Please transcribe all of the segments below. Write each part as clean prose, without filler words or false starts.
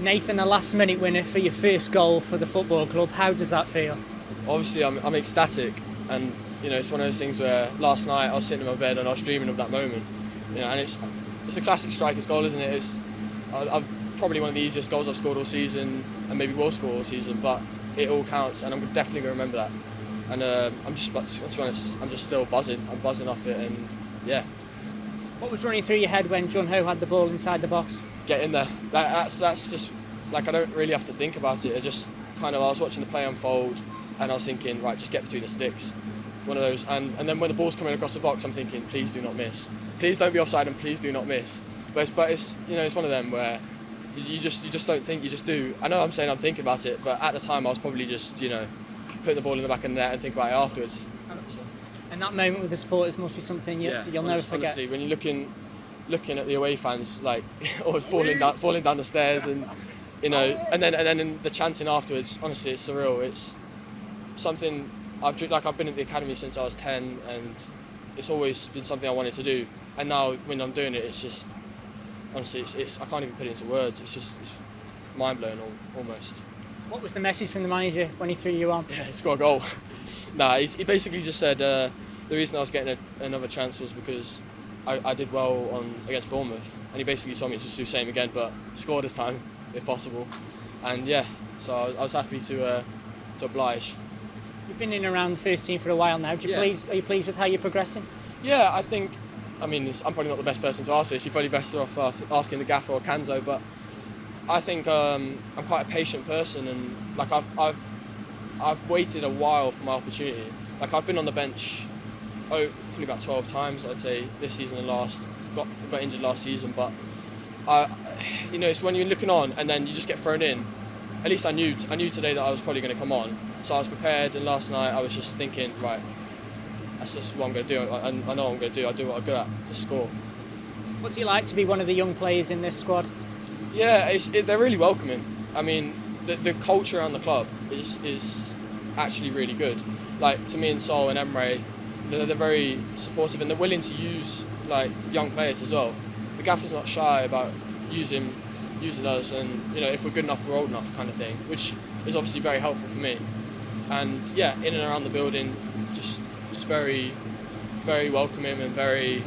Nathan, a last-minute winner for your first goal for the football club. How does that feel? Obviously, I'm ecstatic, and it's one of those things where last night I was sitting in my bed and I was dreaming of that moment. And it's a classic striker's goal, isn't it? It's probably one of the easiest goals I've scored all season, and maybe will score all season. But it all counts, and I'm definitely going to remember that. And to be honest, I'm just still buzzing. I'm buzzing off it, and yeah. What was running through your head when Junho had the ball inside the box? Get in there. That's just like, I don't really have to think about it. I was watching the play unfold, and I was thinking, right, just get between the sticks. One of those, and then when the ball's coming across the box, I'm thinking, please do not miss. Please don't be offside, and please do not miss. But it's it's one of them where you just don't think, you just do. I know I'm saying I'm thinking about it, but at the time I was probably just putting the ball in the back of the net and think about it afterwards. So. And that moment with the supporters must be something you'll never forget. Honestly, when you're looking at the away fans, like, or falling down the stairs, and and then in the chanting afterwards, honestly, it's surreal. It's something I've been at the academy since I was 10, and it's always been something I wanted to do. And now when I'm doing it, it's just, honestly, it's I can't even put it into words. It's mind blowing almost. What was the message from the manager when he threw you on? Yeah, he scored a goal. He basically just said the reason I was getting another chance was because I did well against Bournemouth, and he basically told me to just do the same again, but score this time if possible. And yeah, so I was happy to oblige. You've been in and around the first team for a while now. Are you pleased with how you're progressing? Yeah, I'm probably not the best person to ask this. You're probably better off asking the gaffer or Kanzo, but I think I'm quite a patient person, and like I've waited a while for my opportunity. Like, I've been on the bench probably about 12 times, I'd say, this season and last. Got injured last season, but it's when you're looking on and then you just get thrown in. At least I knew today that I was probably going to come on, so I was prepared. And last night I was just thinking, right, that's just what I'm going to do. I know what I'm going to do. I do what I'm good at, just score. What's it like to be one of the young players in this squad? Yeah, they're really welcoming. I mean, the culture around the club is actually really good. Like, to me and Sol and Mmaee, they're very supportive, and they're willing to use like young players as well. The gaffer's not shy about using us, and if we're good enough, we're old enough, kind of thing, which is obviously very helpful for me. And yeah, in and around the building, just very, very welcoming and very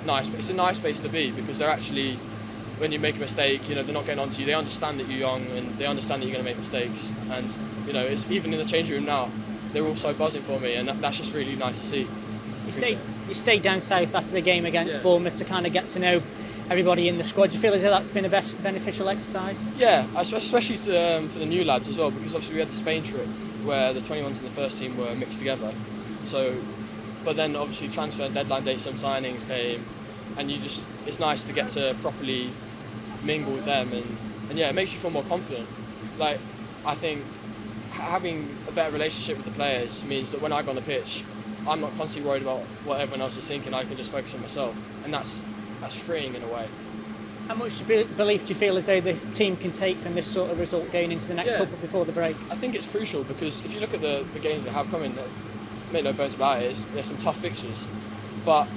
nice. It's a nice place to be, because they're actually, when you make a mistake, they're not getting onto you. They understand that you're young, and they understand that you're going to make mistakes. And it's even in the changing room now, they're all so buzzing for me, and that's just really nice to see. You stayed down south after the game against Bournemouth to kind of get to know everybody in the squad. Do you feel as though that's been a beneficial exercise? Yeah, especially for the new lads as well, because obviously we had the Spain trip where the 21s and the first team were mixed together. So, but then obviously transfer deadline day, some signings came, and it's nice to get to properly mingle with them, and yeah, it makes you feel more confident. Like, I think having a better relationship with the players means that when I go on the pitch, I'm not constantly worried about what everyone else is thinking. I can just focus on myself, and that's freeing in a way. How much belief do you feel as though this team can take from this sort of result going into the next couple before the break? I think it's crucial, because if you look at the games we have coming, make no bones about it, there's some tough fixtures, but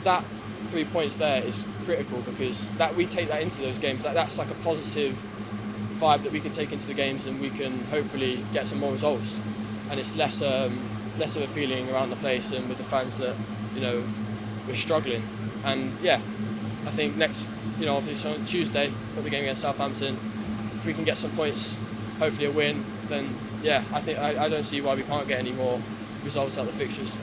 that 3 points there is critical, because that we take that into those games. That's like a positive vibe that we can take into the games, and we can hopefully get some more results. And it's less of a feeling around the place and with the fans that we're struggling. And yeah, I think next, obviously on Tuesday, got the game against Southampton. If we can get some points, hopefully a win, then yeah, I think I don't see why we can't get any more results out of the fixtures.